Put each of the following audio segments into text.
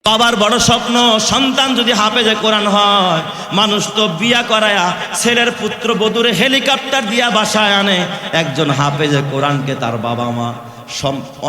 বাবার বড় স্বপ্ন সন্তান যদি হাফেজে কোরআন হয়। মানুষ তো বিয়া করায়া ছেলের পুত্র বধূরে হেলিকপ্টার দিয়া বাসায় আনে, একজন হাফেজে কোরআনকে তার বাবা মা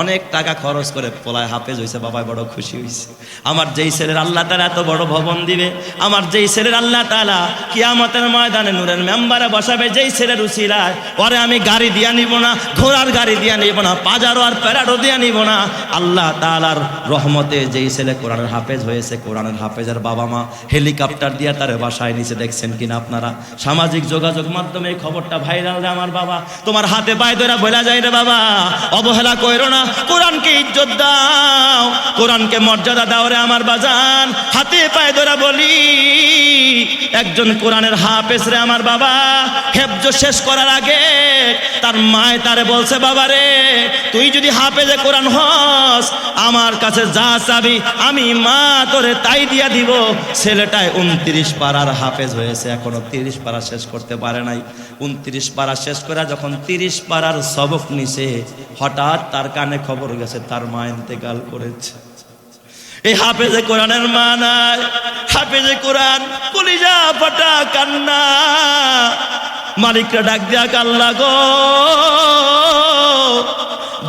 অনেক টাকা খরচ করে পোলায় হাফেজ হয়েছে, বাবা বড় খুশি হয়েছে। আমার যেই ছেলের আল্লাহ তাআলা এত বড় ভবন দিবে, আমার যেই ছেলের আল্লাহ তাআলা কিয়ামতের ময়দানে নূরের মেম্বারে বসাবে, যেই ছেলের উসিলায় ওরে আমি গাড়ি দিয়া নিব না, ঘোড়ার গাড়ি দিয়া নিব না, পাজারো আর প্যারাডো দিয়া নিব না। আল্লাহ তাআলার রহমতে যেই ছেলে কোরআনের হাফেজ হয়েছে, কোরআনের হাফেজের বাবা মা হেলিকপ্টার দিয়া তার বাসায় নিচে, দেখছেন কিনা আপনারা সামাজিক যোগাযোগ মাধ্যমে এই খবরটা ভাইরাল। রে আমার বাবা, তোমার হাতে পায়ে ধরে বলা যায় রে বাবা, অবহেলা কইরো না, কোরআনকে ইজ্জত দাও, কোরআনকে মর্যাদা দাও রে আমার বাজান। হাতে পায়ে ধরে বলি, একজন কোরআনের হাফেজ রে আমার বাবা, হেফজ শেষ করার আগে তার মায় তারে বলছে, বাবা রে তুই যদি হাফেজে কোরআন হস, আমার কাছে যা চাবি আমি মা তোরে তাই দিয়া দিব। ছেলেটায় 29 পারার হাফেজ হয়েছে, এখনো 30 পারা শেষ করতে পারে নাই। 29 পারা শেষ করে যখন 30 পারার সবক নিছে, হঠাৎ তার কানে খবর গেছে তার মা ইন্তেকাল করেছে। এই হাফেজে কোরআনের মা নাই, হাফেজে কোরআন কলিজা ফাটা কান্না। মালিকরা ডাক দিয়া, আল্লাহ গো,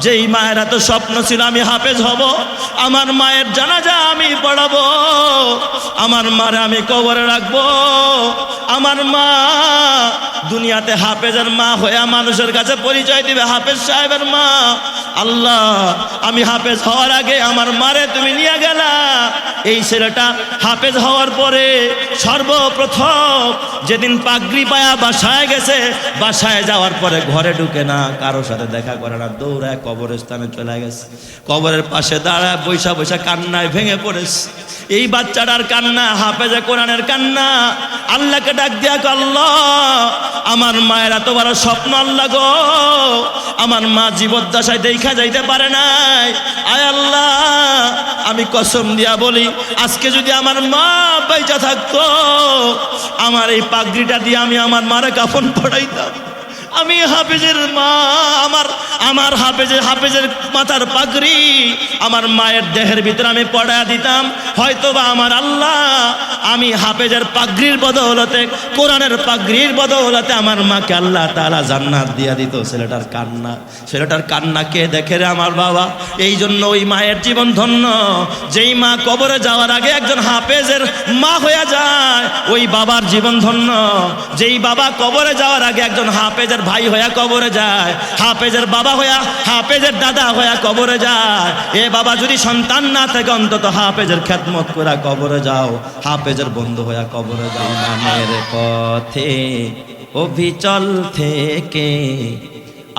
যেই মায়ের এত স্বপ্ন ছিল আমি হাফেজ হব, আমার মায়ের জানাজা আমি পড়াবো, আমার মারে আমি কবরে রাখবো, আমার মা দুনিয়াতে হাফেজের মা হয়ে মানুষের কাছে পরিচয় দিবে হাফেজ সাহেবের মা। আল্লাহ, আমি হাফেজ হওয়ার আগে আমার মারে তুমি নিয়ে গেলা। এই ছেলেটা হাফেজ হওয়ার পরে সর্বপ্রথম যেদিন পাগড়ি পায়া বাসায় গেছে, বাসায় যাওয়ার পরে ঘরে ঢুকে না, কারোর সাথে দেখা করে না, দৌড়ায় কবরস্থানে চলে গেছে। কবরের পাশে দাঁড়ায় বৈশা বৈশা কান্নায় ভেঙে পড়েছে। এই বাচ্চাটার কান্না, হাফেজে কোরআনের কান্না। আল্লাহকে ডাক দিয়া, আল্লাহ আমার মায়ের এত বড় স্বপ্ন, আল্লাহ গো আমার মা জীবদ্দশায় দেখা যাইতে পারে নাই। আয় আল্লাহ, আমি কসম দিয়া বলি, আজকে যদি আমার মা বেঁচে থাকতো, আমার এই পাগড়িটা দিয়ে আমি আমার মারে কাফন পড়াইতাম। আমি হাফেজের মা, আমার হাফেজের মাথার পাগড়ি আমার মায়ের দেহের ভিতরে আমি পড়ায়া দিতাম। হয়তোবা আমার আল্লাহ আমি হাফেজের পাগড়ির বদৌলতে, কোরআনের পাগড়ির বদৌলতে আমার মাকে আল্লাহ তাআলা জান্নাত দিয়া দিত। ছেলেটার কান্না কে দেখে রে আমার বাবা? এই জন্য ওই মায়ের জীবন ধন্য। যেই মা কবরে যাওয়ার আগে একজন হাফেজের মা হয়ে যায়, ওই বাবার জীবন ধন্য। যেই বাবা কবরে যাওয়ার আগে একজন হাফেজের ভাই হইয়া কবরে যায়, হাফেজের বাবা হইয়া, হাফেজের দাদা হইয়া কবরে যায়। এ বাবা যদি সন্তান না থাকে, অন্তত হাফেজের খেদমত করে কবরে যাও, হাফেজের বন্ধু হইয়া কবরে যাও। নামের পথে অবিচল থেকে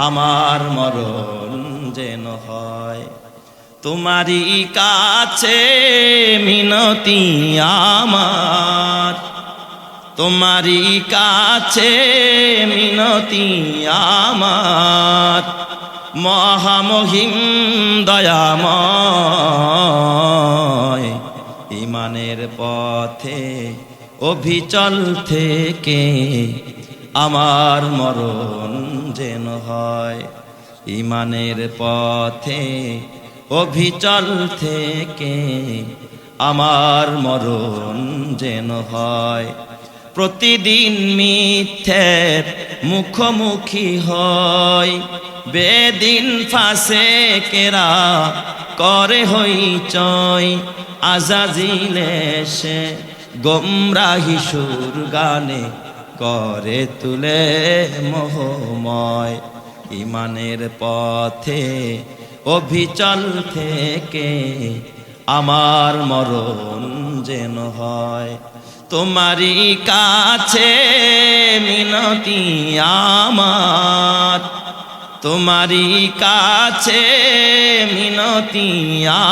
আমার মরণ যেন হয়, তোমারই কাছে মিনতি আমার, তোমারই কাছে মিনতি আমার, মহামহিম দয়াময়। ইমানের পথে অবিচল থেকে আমার মরণ যেন হয়, ইমানের পথে অবিচল থেকে আমার মরণ যেন হয়। প্রতিদিন মিথ্যের মুখোমুখি হয়, বেদিন ফাসেকেরা করে হইচই, আজাজিল এসে গোমরাহি সুর গানে করে তুলে মোহময়। ইমানের পথে অবিচল থেকে আমার মরণ যেন হয়, তোমারই কাছে মিনতি আমার, তোমারই কাছে মিনতি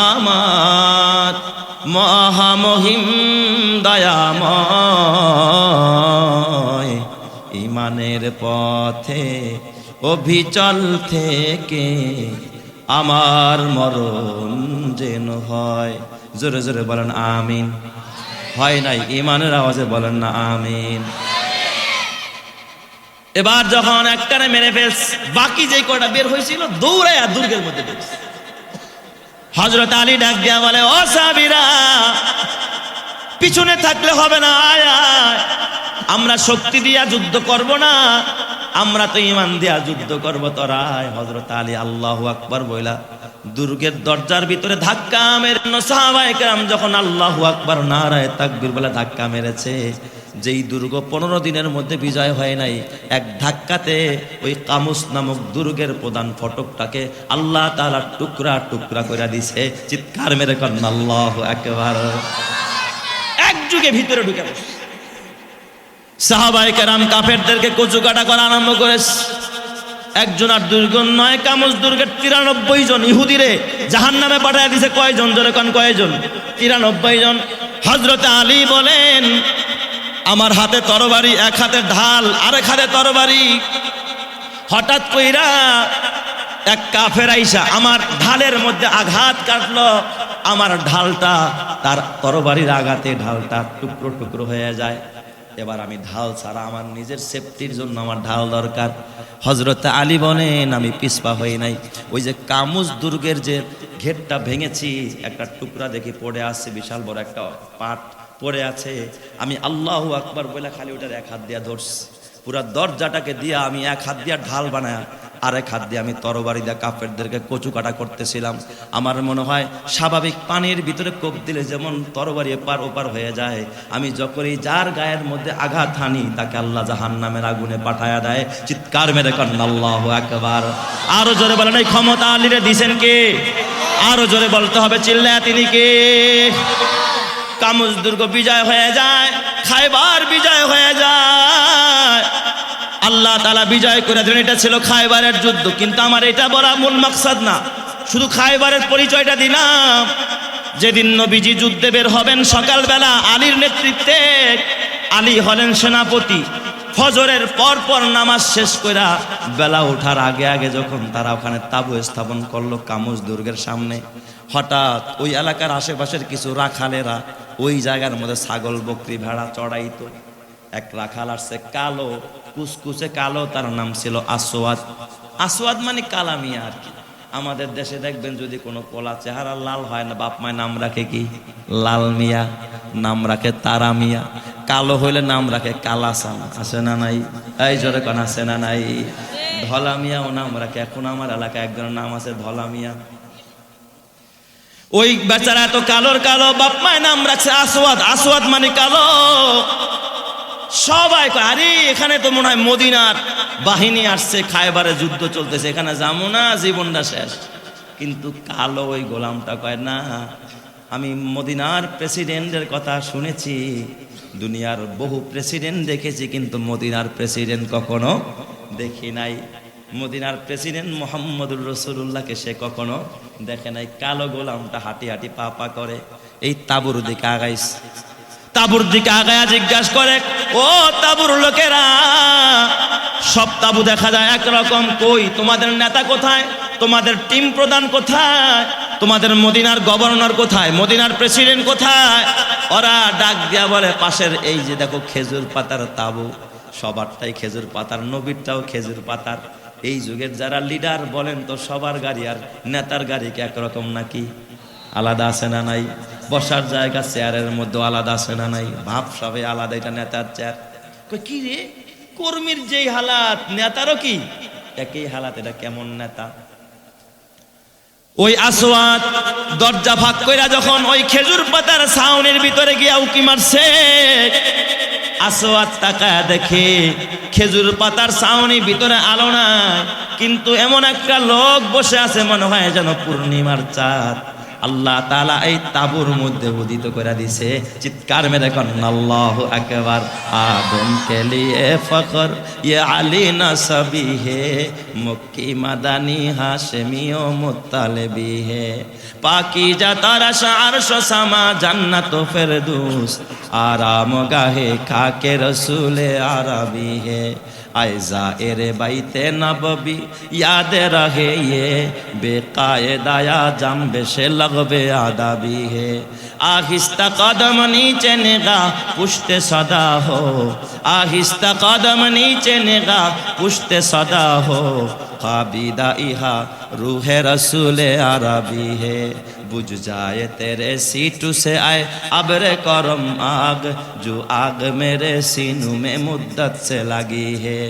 আমার, মহামহিম দয়াময়। ইমানের পথে অবিচল থেকে আমার মরণ যেন হয়। জোরে জোরে বলেন আমিন। হয় নাই? ইমানের আওয়াজে বলেন না আমিন। এবার যখন একটারে মেরে ফেলস, বাকি যে কয়টা বের হয়েছিল দৌড়াইয়া দুর্গের মধ্যে ঢুকছে। হযরত আলী ডাক দিয়া বলে, ও সাহাবীরা পিছনে থাকলে হবে না, আয় আয়। আমরা শক্তি দিয়া যুদ্ধ করব না, আমরা তো ঈমান দিয়া যুদ্ধ করব, তোরা আয়। হযরত আলী আল্লাহু আকবার বইলা দুর্গের দরজার ভিতরে ধাক্কা মেরে সাহাবায়ে কেরাম যখন আল্লাহু আকবার নারায়ে তাকবীর বলে ধাক্কা মেরেছে, যেই দুর্গ 15 দিনের মধ্যে বিজয় হয় নাই, এক ধাক্কাতে ওই কামুস নামক দুর্গের প্রধান ফটকটাকে আল্লাহ তাআলা টুকরা টুকরা করে দিছে। চিৎকার মেরে করেন আল্লাহু আকবার। এক যুগে ভিতরে ঢুকে বসে সাহাবায়ে কেরাম কাফেরদেরকে কচু কাটা করা আরম্ভ করেছে। একজন আর দুর্গ নয়, কামুস দুর্গের 93 জন ইহুদিরে জাহান্নামে পাঠিয়ে দিয়েছে। কয়জন? জোরে কোন কয়জন? 93 জন। হযরত আলী বলেন, আমার হাতে তরবারি, এক হাতে ঢাল, আরেক হাতে তরবারি। হঠাৎ কইরা এক কাফের আইসা আমার ঢালের মধ্যে আঘাত কাটলো। আমার ঢালটা তার তরবারির আঘাতে ঢালটা টুকরো টুকরো হয়ে যায়। এবার আমি ঢাল ছাড়া আমার নিজের সেফটির জন্য আমার ঢাল দরকার। হযরত আলী বলেন, আমি পিছপা হই নাই। ওই যে কামুস দুর্গের যে ঘেরটা ভেঙেছি, একটা টুকরা দেখি পড়ে আছে, বিশাল বড় একটা পাট পড়ে আছে। আমি আল্লাহু আকবার বলে খালি ওটার এক হাত দিয়া ধরছি। পুরা দরজাটাকে দিয়া আমি এক হাত দিয়া ঢাল বানায়, আরেক হাত দিয়ে আমি তরবারি দিয়ে কাফেরদেরকে কচু কাটা করতেছিলাম। আমার মনে হয় স্বাভাবিক পানির ভিতরে কোপ দিলে যেমন তরবারি এপার ওপার হয়ে যায়, আমি যখনই যার গায়ের মধ্যে আঘাত হানি তাকে আল্লাহ জাহান্নামের আগুনে পাঠায়া দেয়। চিৎকার মেরে করেন আল্লাহু আকবার। আরো জোরে বলেন, এই ক্ষমতা আলীরে দিছেন কে? আরো জোরে বলতে হবে, চিল্লায়া তিনি কে? কামুস দুর্গ বিজয় হয়ে যায়, খায়বার বিজয় হয়ে যায়, আল্লাহ তাআলা বিজয় করে দেন। এটা ছিল খায়বারের যুদ্ধ। কিন্তু আমার এটা বলা মূল মাকসাদ না, শুধু খায়বারের পরিচয়টা দিলাম। যেদিন নবীজি যুদ্ধে বের হবেন সকালবেলা আলীর নেতৃত্বে, আলী হলেন সেনাপতি। ফজরের পর পর নামাজ শেষ কইরা বেলা ওঠার আগে আগে যখন তারা ওখানে তাঁবু স্থাপন করলো কামুস দুর্গের সামনে, হঠাৎ ওই এলাকার আশেপাশের কিছু রাখালেরা ওই জায়গার মধ্যে ছাগল বকরি ভেড়া চড়াইতো। এক রাখাল আসছে, কালো কুচকুচে কালো, তার নাম ছিল আসওয়াদ। আসওয়াদ মানে কালা মিয়া আর কি। আমাদের দেশে দেখবেন যদি কোনো কোলা চেহারা লাল হয় না, বাপ মায় নাম রাখে কি? লাল মিয়া, নাম রাখে তারা মিয়া। কালো হইলে নাম রাখে কালাসানা। আছে না নাই? এই জোরে কোন আছে না নাই? ধলা মিয়াও নাম রাখে। এখন আমার এলাকায় একজনের নাম আছে ধলা মিয়া। ওই বেচারা এত কালোর কালো, বাপ মায় নাম রাখছে আসওয়াদ। আসওয়াদ মানে কালো। সবাই কয়, আরে এখানে তো মনে হয় মদিনার বাহিনী আসছে, খায়বারে যুদ্ধ চলতেছে, এখানে যাবো না, জীবনটা শেষ। কিন্তু কালো ওই গোলামটা কয়, না, আমি মদিনার প্রেসিডেন্টের কথা শুনেছি, দুনিয়ার বহু প্রেসিডেন্ট দেখেছি, কিন্তু মদিনার প্রেসিডেন্ট কখনো দেখি নাই। মদিনার প্রেসিডেন্ট মুহাম্মদুর রাসূলুল্লাহকে সে কখনো দেখে নাই। কালো গোলামটা হাঁটি হাঁটি পা পা করে এই তাঁবুর দিকে আগাইছে। তাঁবুর দিকে আগায়া জিজ্ঞাসা করে, ও তাঁবুর লোকেরা, সব তাঁবু দেখা যায় একরকম, কই তোমাদের নেতা কোথায়? তোমাদের টিম প্রধান কোথায়? তোমাদের মদিনার গভর্নর কোথায়? মদিনার প্রেসিডেন্ট কোথায়? ওরা ডাক দিয়া বলে, পাশের এই যে দেখো খেজুর পাতার তাঁবু, সবারটাই খেজুর পাতার, নবীরটাও খেজুর পাতার। এই যুগের যারা লিডার বলেন তো, সবার গাড়ি আর নেতার গাড়ি কি একরকম নাকি? আলাদা আছে না নাই? বসার জায়গা চেয়ারের মধ্যে আলাদা আছে না নাই? ভাব সবে আলাদা, এটা নেতার চেয়ার। কি রে, কর্মীর যেই হালাত নেতারও কি একই হালাত, এটা কেমন নেতা? ওই আসওয়াদ দরজা ফাঁক কইরা যখন ওই খেজুর পাতার ছাউনির ভিতরে গিয়া উকি মারছে, আসওয়াদ তাকায়া দেখে খেজুর পাতার ছাউনি ভিতরে আলো নাই, কিন্তু এমন একটা লোক বসে আছে মনে হয় যেন পূর্ণিমার চাঁদ। আল্লাহ তাআলা এই তাঁবুর মধ্যে উদিত করে দিছে। চিৎকার মেরে করেন আল্লাহু আকবার। আদম কে লিয়ে ফখর ইয়ে আলী নসবি হে, মক্কি মাদানী হাশমি ও মুত্তালিবি হে, পাকিজা তারাশ আরশ সামা জান্নাত ও ফেরদৌস, আরাম গাহে খাকে রসুলে আরবি হে, आए ज़ाहिर बैते नबवी याद रहे ये, बेकायदाया जम्बे से लगबे आदाबी है, आहिस्ता कदम नीचे निगाह पुश्ते सदा हो, आहिस्ता कदम नीचे निगाह पुश्ते सदा हो, काबीदा इहा रूहे रसूले अरबी है बुझ जाए तेरे सीटू से आए अबरे करम आग जो आग मेरे सीनू में मुद्दत से लगी है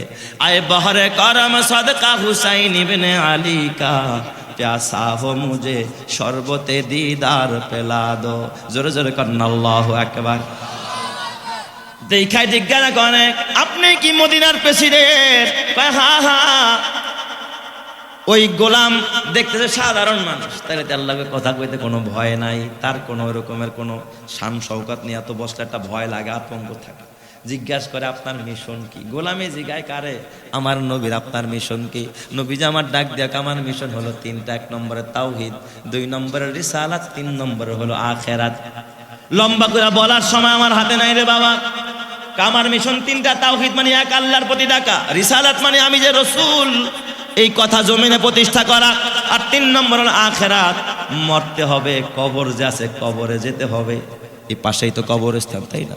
आए बहरे करम सदका हुसैन इब्ने अली का प्यासा हो मुझे शरबते दीदार पिला दो जोरे जोरे करना अल्लाहु আকবার দেখাই জিজ্ঞাসা করে আপনি কি মদিনার প্রেসিডেন্ট কয় হ্যাঁ হ্যাঁ ওই গোলাম দেখতেছে সাধারণ মানুষ তাহলে তো আল্লাহকে কথা কইতে কোনো ভয় নাই তার কোনো রকমের কোনো শান শওকত নিয়ে এত বসলে একটা ভয় লাগে আতঙ্ক থাকে জিজ্ঞাসা করে আপনার মিশন কি গোলামে জিগায় কারে আমার নবীর আপনার মিশন কি নবীজি আমার ডাক দেয়া আমার মিশন হলো তিনটা এক নম্বরে তাওহীদ দুই নম্বরে রিসালাত তিন নম্বরে হলো আখিরাত লম্বা করে বলার সময় আমার হাতে নাই রে বাবা আমার মিশন তিনটা তাওহীদ মানে এক আল্লাহর প্রতি ডাকা রিসালাত মানে আমি যে রাসূল এই কথা জমিনে প্রতিষ্ঠা করা আর তিন নম্বর হলো আখিরাত মরতে হবে কবর যে আছে কবরে যেতে হবে এই পাশেই তো কবরস্থান তাই না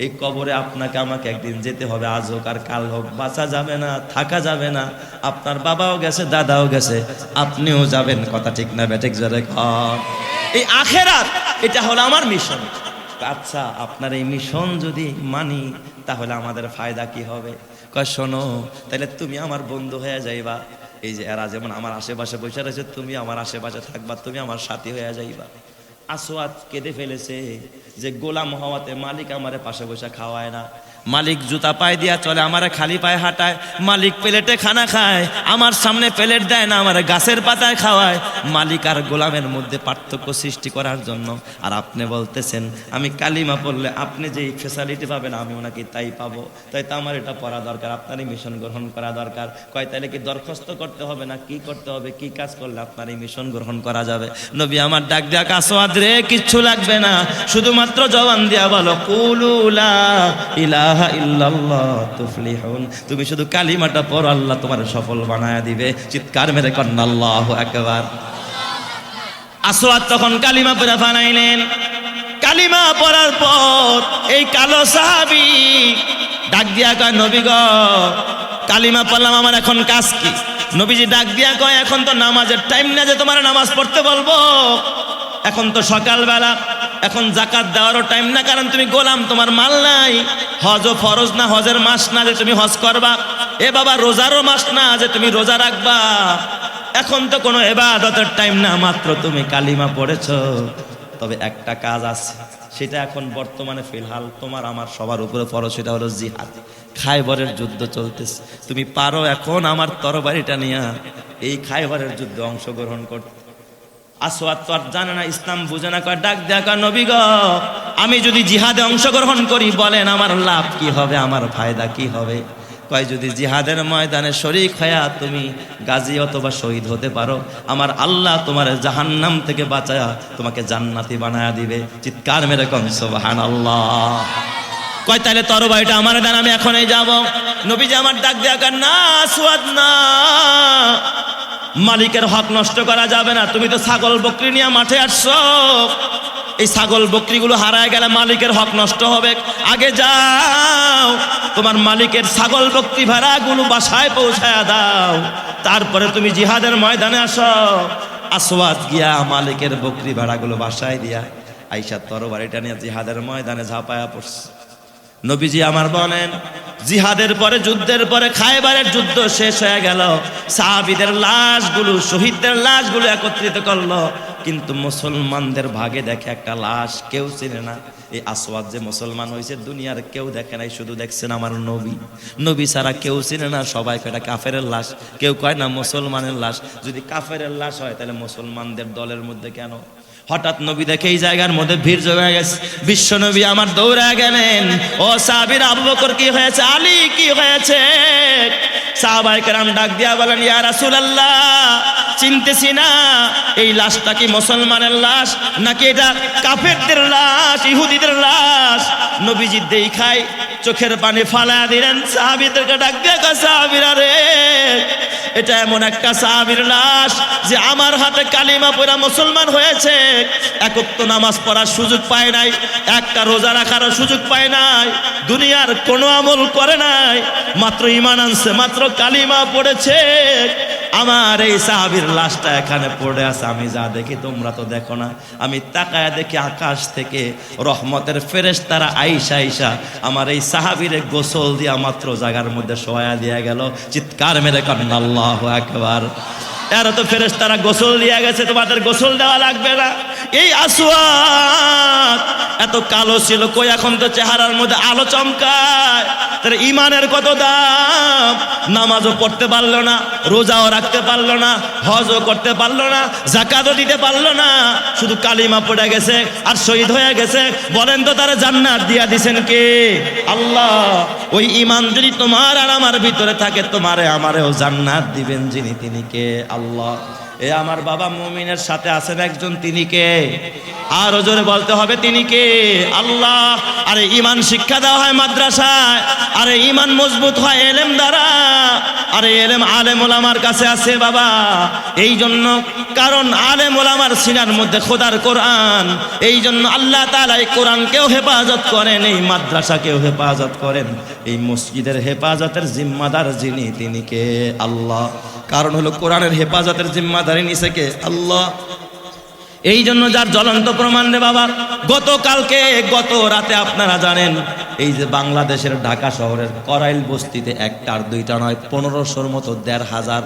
এই কবরে আপনাকে আমাকে একদিন যেতে হবে আজ হোক আর কাল হোক বাঁচা যাবে না থাকা যাবে না আপনার বাবাও গেছে দাদাও গেছে আপনিও যাবেন কথা ঠিক না বেঠিক জোরে কর এই আখিরাত এটা হলো আমার মিশন আচ্ছা আপনার এই মিশন যদি মানি তাহলে আমাদের ফায়দা কি হবে কয় শোনো তাহলে তুমি আমার বন্ধু হয়ে যাইবা এই যে এরা যেমন আমার আশেপাশে বসে রয়েছে তুমি আমার আশেপাশে থাকবা তুমি আমার সাথী হয়ে যাইবা আসওয়াদ কেঁদে ফেলেছে যে গোলাম হওয়াতে মালিক আমারে পাশে বসে খাওয়ায় না মালিক জুতা পায়ে দিয়া চলে আমারে খালি পায়ে হাঁটায় মালিক প্লেটে খানা খায় আমার সামনে প্লেট দেয় না আমারে গাছের পাতায় খাওয়ায় মালিক আর গোলামের মধ্যে পার্থক্য সৃষ্টি করার জন্য আর আপনি বলতেছেন আমি কালিমা পড়লে আপনি যেই ফ্যাসিলিটি পাবেন আমি ওনাকে তাই পাবো তাই তো আমার এটা পড়া দরকার আপনারই মিশন গ্রহণ করা দরকার কয় তাহলে কি দরখাস্ত করতে হবে না কি করতে হবে কি কাজ করলে আপনার এই মিশন গ্রহণ করা যাবে নবী আমার ডাক দেয়া আসওয়াদ রে কিচ্ছু লাগবে না শুধুমাত্র জবান দিয়া বলো কুলু লা ইলাহা ইল্লাল্লাহ তুফলিহুন তুমি শুধু কালিমাটা পড়ো আল্লাহ তোমার সফল বানায়া দিবে চিৎকার মেরে কন্না আল্লাহু আকবার আসওয়াদ তখন কালিমা পড়া বানাইলেন কালিমা পড়ার পর এই কালো সাহাবী ডাক দিয়া কয় নবী গো কালিমা পড়লাম আমার এখন কাজ কি নবীজি ডাক দিয়া কয় এখন তো নামাজের টাইম না যে তোমার নামাজ পড়তে বলবো এখন তো সকালবেলা এখন যাকাত দেওয়ারও টাইম না কারণ তুমি গোলাম তোমার মাল নাই হজও ফরজ না হজের মাস না যে তুমি হজ করবা এ বাবা রোজারও মাস না যে তুমি রোজা রাখবা এখন তো কোনো ইবাদতের টাইম না মাত্র তুমি কালিমা পড়েছো তবে একটা কাজ আছে সেটা এখন বর্তমানে ফিলহাল তোমার আমার সবার উপরে ফরজ সেটা হলো জিহাদ খায়বরের যুদ্ধ চলতেছে তুমি পারো এখন আমার তরবারিটা নিয়ে এই খায়বরের যুদ্ধে অংশগ্রহণ করতে আসওয়াদ তো আর জানে না ইসলাম বুঝে না কয় ডাক দেখা নবী গো আমি যদি জিহাদে অংশগ্রহণ করি বলেন আমার লাভ কি হবে আমার ফায়দা কি হবে কয় যদি জিহাদের ময়দানে শরীক হয়া তুমি গাজী অথবা শহীদ হতে পারো আমার আল্লাহ তোমার জাহান্নাম থেকে বাঁচায়া তোমাকে জান্নাতি বানায়া দিবে চিৎকার মেরে কোন সুবহানাল্লাহ কয় তাহলে তরবারিটা আমার দেন আমি এখনই যাব নবীজি আমার ডাক দেখা না আসওয়াদ না মালিকের হক নষ্ট করা যাবে না তুমি তো ছাগল বকরি নিয়ে মাঠে আসছো এই ছাগল বকরিগুলো হারায় গেলে মালিকের হক নষ্ট হবে আগে যাও তোমার মালিকের ছাগল বকরি ভেড়াগুলো বাসায় পৌঁছায়া দাও তারপরে তুমি জিহাদের ময়দানে আসো আসওয়াদ গিয়া মালিকের বকরি ভেড়াগুলো বাসায় দিয়া আইসা তরবারিটা নিয়ে জিহাদের ময়দানে ঝাঁপায়া পড়ছে নবীজি আমার বলেন জিহাদের পরে যুদ্ধের পরে খায়বারের যুদ্ধ শেষ হয়ে গেল সাহাবীদের লাশগুলো শহীদদের লাশগুলো একত্রিত করলো কিন্তু মুসলমানদের ভাগে দেখে একটা লাশ কেউ চিনে না এই আসওয়াদ যে মুসলমান হয়েছে দুনিয়ার কেউ দেখে নাই শুধু দেখছেন আমার নবী নবী ছাড়া কেউ চিনে না সবাই কয় এটা কাফেরের লাশ কেউ কয় না মুসলমানের লাশ যদি কাফেরের লাশ হয় তাহলে মুসলমানদের দলের মধ্যে কেন হঠাৎ নবী দেখে এই জায়গার মধ্যে ভিড় জমে গেছে বিশ্ব নবী আমার দৌড়া গেলেন ও সাহাবীরা আবু বকর কি হয়েছে আলী কি হয়েছে সাহাবায়ে কেরাম ডাক দিয়া বলেন ইয়া রাসূলুল্লাহ চিনতেছি না এই লাশটা কি মুসলমানের লাশ নাকি এটা কাফেরদের লাশ ইহুদিদের লাশ নবীজি দেখায় চোখের পানি ফালায়া দিলেন সাহাবীদেরকে ডাক দিয়া কয় সাহাবীরা রে এটা এমন একটা সাহাবীর লাশ যে আমার হাতে কালিমা পড়া মুসলমান হয়েছে এক ওয়াক্ত নামাজ পড়ার সুযোগ পায় নাই একটা রোজা রাখারও সুযোগ পায় নাই দুনিয়ার কোনো আমল করে নাই মাত্র ঈমান আনছে মাত্র কালিমা পড়েছে আমার এই সাহাবীর লাশটা এখানে পড়ে আছে। আমি যা দেখি তোমরা তো দেখো না, আমি তাকায়া দেখি আকাশ থেকে রহমতের ফেরেশতারা আইসা আইসা আমার এই সাহাবীরে গোসল দিয়া মাত্র জায়গার মধ্যে শোয়া দিয়া গেল। চিৎকার মেরে কান্না আল্লাহু আকবার। এরা তো ফেরেশতারা গোসল দিয়া গেছে, তোমাদের গোসল দেওয়া লাগবে না। এই আসওয়াদ এত কালো ছিল, কই এখন তো চেহারার মধ্যে আলো চমকায়। তার ইমানের কত দাম! নামাজও পড়তে পারলো না, রোজাও রাখতে পারলো না, হজও করতে পারলো না, যাকাতও দিতে পারলো না, শুধু কালিমা পড়ে গেছে আর শহীদ হয়ে গেছে। বলেন তো তারা জান্নাত দিয়া দিছেন কে? আল্লাহ। ওই ইমান যদি তোমার আর আমার ভিতরে থাকে, তোমারে আমারেও জান্নাত দিবেন যিনি, তিনি কে? আল্লাহ। এ আমার বাবা মুমিনের সাথে আছেন একজন, তিনি কে? আরো জোরে বলতে হবে, তিনি কে? আল্লাহ। আরে ইমান শিক্ষা দেওয়া হয় মাদ্রাসায়, আরে ইমান মজবুত হয় এলেম দ্বারা, আরে এলেম আলেম ওলামার কাছে আছে বাবা। এই জন্য, কারণ আলেম ওলামার সিনার মধ্যে খোদার কোরআন। এই জন্য আল্লাহ তাআলা এই কোরআনকেও হেফাজত করেন, এই মাদ্রাসাকেও হেফাজত করেন। এই মসজিদের হেফাজতের জিম্মাদার যিনি, তিনি কে? আল্লাহ। কারণ হলো কোরআনের হেফাজতের জিম্মাদারি নিছে কে? আল্লাহ। এই জন্য যার জ্বলন্ত প্রমাণ রে বাবা, গত রাতে আপনারা জানেন, এই যে বাংলাদেশের ঢাকা শহরের করাইল বস্তিতে একটার দুইটা নয় 1500-র মতো 1500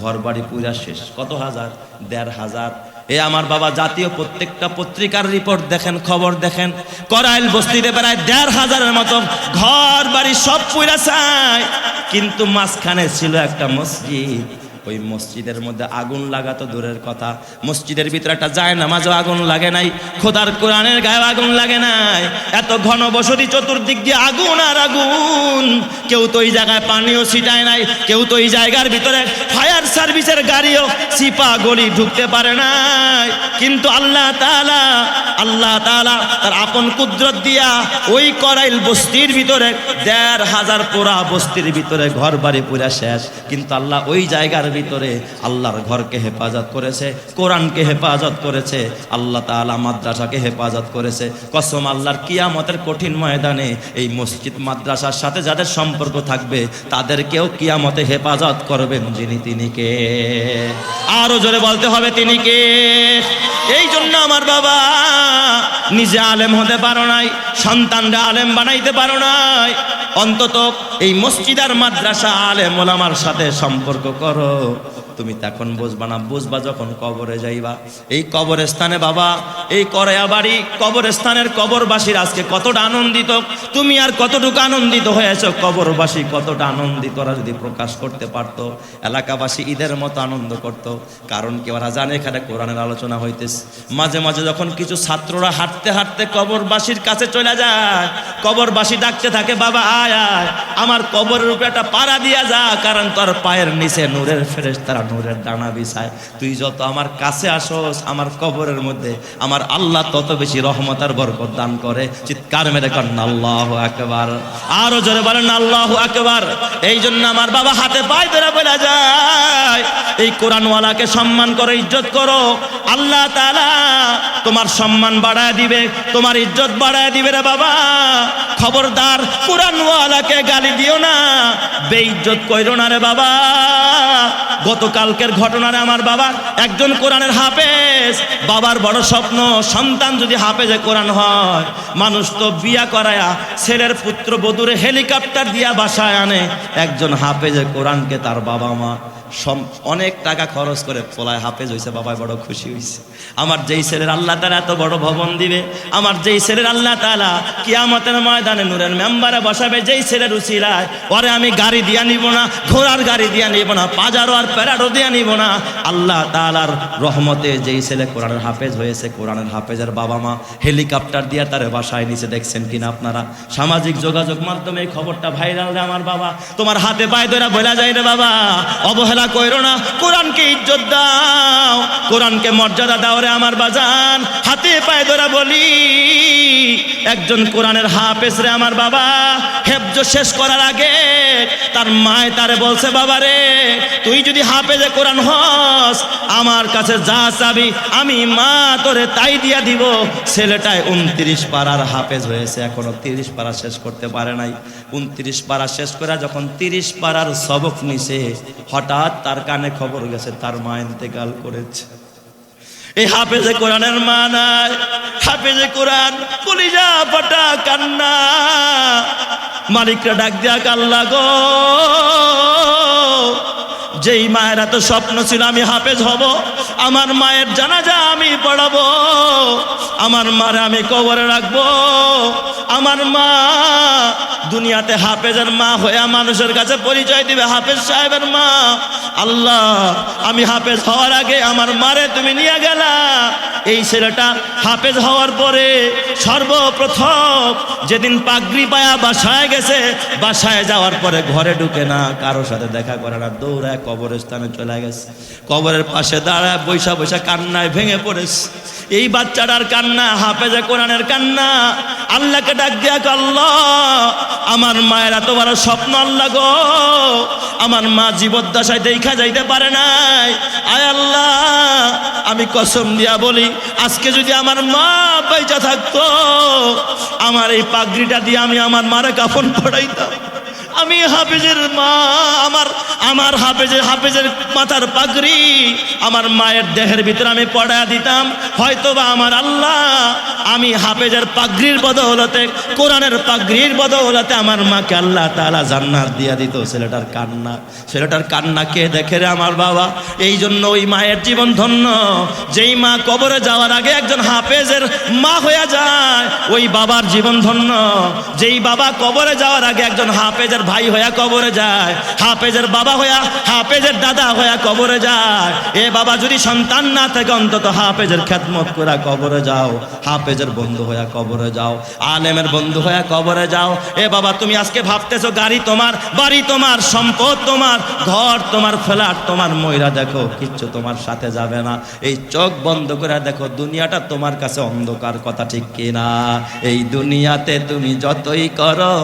ঘর বাড়ি পুরা শেষ। কত হাজার? 1500। এ আমার বাবা জাতীয় প্রত্যেকটা পত্রিকার রিপোর্ট দেখেন, খবর দেখেন, করাইল বস্তিতে প্রায় 1500-এর মতো ঘর বাড়ি সব পুরা চায়। কিন্তু মাঝখানে ছিল একটা মসজিদ। ওই মসজিদের মধ্যে আগুন লাগাতো দূরের কথা, মসজিদের ভিতরে একটা জায়নামাজও আগুন লাগে নাই, খোদার কোরআনের গায়ে আগুন লাগে নাই। এত ঘন বসতি, চতুর্দিক দিয়ে আগুন আর আগুন। কেউ তো ওই জায়গায় পানিও ছিটায় নাই, কেউ তো ওই জায়গার ভিতরে ফায়ার সার্ভিসের গাড়িও চিপা গলি ঢুকতে পারে নাই। কিন্তু আল্লাহ তাআলা তার আপন কুদরত দিয়া ওই করাইল বস্তির ভিতরে 1500 পুরা বস্তির ভিতরে ঘর বাড়ি পুরা শেষ। কিন্তু আল্লাহ ওই জায়গার ভিতরে আল্লাহর ঘরকে হেফাজত করেছে, কোরআনকে হেফাজত করেছে, আল্লাহ তাআলা মাদ্রাসাকে হেফাজত করেছে। কসম আল্লাহর, কিয়ামতের কঠিন ময়দানে এই মসজিদ মাদ্রাসার সাথে যাদের সম্পর্ক থাকবে, তাদেরকেও কিয়ামতে হেফাজত করবেন যিনি, তিনি কে? আরো জোরে বলতে হবে, তিনি কে? এই জন্য আমার বাবা, নিজে আলেম হতে পারো নাই, সন্তানরা আলেম বানাইতে পারো নাই, অন্তত এই মসজিদ আর মাদ্রাসা আলেম ওলামার সাথে সম্পর্ক করো। তুমি তখন বুঝবা না, বুঝবা যখন কবরে যাইবা। এই কবরস্থানে বাবা, এই করায়া বাড়ি কবরস্থানের কবরবাসীর আজকে কতটা আনন্দিত, তুমি আর কতটুকু আনন্দিত হয়েছো? কবরবাসী কতটা আনন্দিত, ওরা যদি প্রকাশ করতে পারতো, এলাকাবাসী ঈদের মতো আনন্দ করত। কারণ কি, ওরা জানে এখানে কোরআনের আলোচনা হইতেছে। মাঝে মাঝে যখন কিছু ছাত্ররা হাঁটতে হাঁটতে কবরবাসীর কাছে চলে যায়, কবরবাসী ডাকতে থাকে, বাবা আয় আয়, আমার কবরের উপরে একটা পাড়া দিয়া যা, কারণ তোর পায়ের নিচে নূরের ফেরেশতারা নূরের ডানা বিছায়। তুই যত আমার কাছে আসোস, আমার কবরের মধ্যে আমার আল্লাহ তত বেশি রহমত আর বরকত দান করে। চিৎকার মেরে করেন আল্লাহু আকবার। আরো জোরে বলেন আল্লাহু আকবার। এই জন্য আমার বাবা হাতে পায়ে ধরে বলে যায়, এই কোরআনওয়ালাকে সম্মান করো, ইজ্জত করো, আল্লাহ তাআলা তোমার সম্মান বাড়ায় দিবে, তোমার ইজ্জত বাড়ায় দিবে রে বাবা। খবরদার, কোরআনওয়ালাকে গালি দিও না, বেইজ্জত কইরো না রে বাবা। গতকালকের ঘটনারে আমার বাবা একজন কোরআনের হাফেজ, বাবার বড় স্বপ্ন সন্তান যদি হাফেজে কোরআন হয়। মানুষ তো বিয়া করায়া ছেলের পুত্র বধূরে হেলিকপ্টার দিয়া বাসায় আনে, একজন হাফেজে কোরআনকে তার বাবা মা অনেক টাকা খরচ করে পোলায় হাফেজ হয়েছে, বাবা বড় খুশি হয়েছে। আমার যেই ছেলের আল্লাহ তাআলা এত বড় ভবন দিবে, আমার যেই ছেলের আল্লাহ তাআলা কিয়ামতের ময়দানে নূরের মেম্বারে বসাবে, যেই ছেলের উসিলায় ওরে আমি গাড়ি দিয়া নিব না, ঘোড়ার গাড়ি দিয়া নিব না, পাজারো আর প্যারাডো দিয়া নিব না। আল্লাহ তাআলার রহমতে যেই ছেলে কোরআনের হাফেজ হয়েছে, কোরআনের হাফেজের বাবা মা হেলিকপ্টার দিয়া তার বাসায় নিচে, দেখছেন কিনা আপনারা? সামাজিক যোগাযোগ মাধ্যমে এই খবরটা ভাইরাল রে আমার বাবা। তোমার হাতে পায়ে ধরে বলা যায় রে বাবা, অবহেলা কইরো না, কোরআনকে ইজ্জত দাও, কোরআনকে মর্যাদা দাও রে আমার বাজান। হাতে পায়ে ধরে বলি, একজন কোরআনের হাফেজ রে আমার বাবা, হেফজ শেষ করার আগে তার মায় তারে বলছে, বাবা রে, তুই যদি হাফেজে কোরআন হস, আমার কাছে যা চাবি আমি মা তোরে তাই দিয়া দিব। ছেলেটায় 29 পারার হাফেজ হয়েছে, এখনো 30 পারা শেষ করতে পারে নাই। 29 পারা শেষ করে যখন 30 পারার সবক নিছে, হঠাৎ তার কানে খবর গেছে তার মা ইন্তেকাল করেছে। এই হাফেজে কোরআনের মা নাই, হাফেজে কোরআন, কলিজা ফাটা কান্না। মালিকরা ডাক দিয়া, আল্লাহ গো, যেই মায়ের এত স্বপ্ন ছিল আমি হাফেজ হব, আমার মায়ের জানাজা আমি পড়াবো, আমার মারে আমি কবরে রাখবো, আমার মা দুনিয়াতে হাফেজের মা হয়ে মানুষের কাছে পরিচয় দিবে হাফেজ সাহেবের মা। আল্লাহ, আমি হাফেজ হওয়ার আগে আমার মারে তুমি নিয়ে গেলা। এই ছেলেটা হাফেজ হওয়ার পরে সর্বপ্রথম যেদিন পাগড়ি পায়া বাসায় গেছে, বাসায় যাওয়ার পরে ঘরে ঢুকে না, কারোর সাথে দেখা করে না, দৌড়ায় কবরস্থানে চলে গেছে। কবরের পাশে দাঁড়ায় বৈশা বৈশা কান্নায় ভেঙে পড়েছে। এই বাচ্চাটার কান্না, হাফেজে কোরআনের কান্না। আল্লাহকে ডাক দিয়া, আল্লাহ, আমার মায়ের এত বড় স্বপ্ন, আল্লাহ গো, আমার মা জীবদ্দশায় দেখা যাইতে পারে নাই। আয় আল্লাহ, আমি কসম দিয়া বলি, আজকে যদি আমার মা বেঁচে থাকতো, আমার এই পাগড়িটা দিয়ে আমি আমার মারে কাফন পড়াইতাম। আমি হাফেজের মা, আমার হাফেজের মাথার পাগড়ি আমার মায়ের দেহের ভিতরে আমি পড়া দিতাম। হয়তোবা আমার আল্লাহ, আমি হাফেজের পাগড়ির বদৌলতে, কোরআনের পাগড়ির বদৌলতে আমার মাকে আল্লাহ তাআলা জান্নাত দিয়া দিত। ছেলেটার কান্না কে দেখে রে আমার বাবা? এই জন্য ওই মায়ের জীবন ধন্য। যেই মা কবরে যাওয়ার আগে একজন হাফেজের মা হয়ে যায়, ওই বাবার জীবন ধন্য। যেই বাবা কবরে যাওয়ার আগে একজন হাফেজের ভাই হইয়া কবরে যায়, হাফেজের বাবা হইয়া, হাফেজের দাদা হইয়া কবরে যায়। এ বাবা, যদি সন্তান না থাকে অন্তত হাফেজের খেদমত করে কবরে যাও, হাফেজের বন্ধু হইয়া কবরে যাও, আলেমের বন্ধু হইয়া কবরে যাও। এ বাবা, তুমি আজকে ভাবতেছো গাড়ি তোমার, বাড়ি তোমার, সম্পদ তোমার, ঘর তোমার, ফ্ল্যাট তোমার, ময়রা দেখো, কিচ্ছু তোমার সাথে যাবে না। এই চোখ বন্ধ করে দেখো, দুনিয়াটা তোমার কাছে অন্ধকার, কথা ঠিক কিনা? এই দুনিয়াতে তুমি যতই করো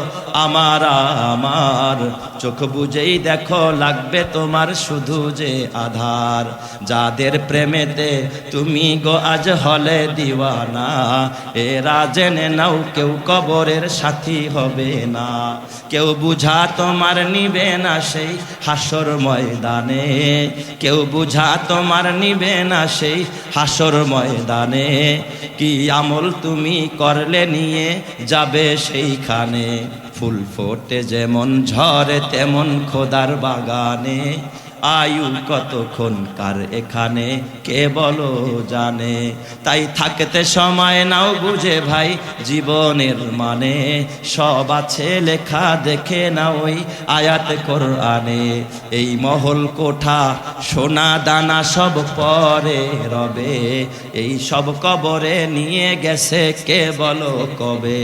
আমার চোখ বুঝেই দেখো, লাগবে তোমার শুধু যে আধার। যাদের প্রেমেতে তুমি গো আজ হলে দিওয়ানা, এরা জেনে নাও কেউ কবরের সাথী হবে না। কেউ বুঝা তোমার নিবে না সেই হাসর ময়দানে, কেউ বুঝা তোমার নিবে না সেই হাসর ময়দানে। কি আমল তুমি করলে নিয়ে যাবে সেইখানে, ফুল ফোটে যেমন ঝরে তেমন খোদার বাগানে। আয়ু কতক্ষণ কার এখানে কে বলো জানে। তাই থাকতে সময় নাও বুঝে ভাই জীবনের মানে, সব আছে লেখা দেখে না ওই আয়াত কোরআনে। এই মহল কোঠা সোনা দানা সব পরে রবে, এই সব কবরে নিয়ে গেছে কে বলো কবে।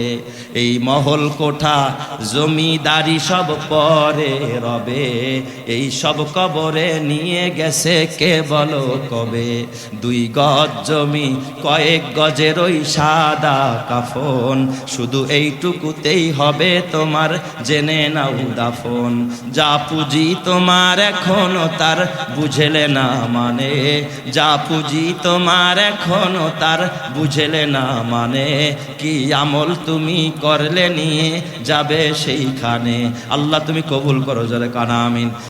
এই মহল কোঠা জমিদারি সব পরে রবে, এই সব কবরে নিয়ে গেছে কে বলো কবে। 2 গজ জমি, কয়েক গজের ওই সাদা কাফন, শুধু এইটুকুতেই হবে তোমার জেনে নাও দাফন। যা পুঁজি তোমার এখনো তার বুঝলে না মানে, যা পুঁজি তোমার এখনো তার বুঝলে না মানে। কি আমল তুমি করলে নিয়ে যাবে সেইখানে। আল্লাহ তুমি কবুল করো, জোরে কানা আমিন।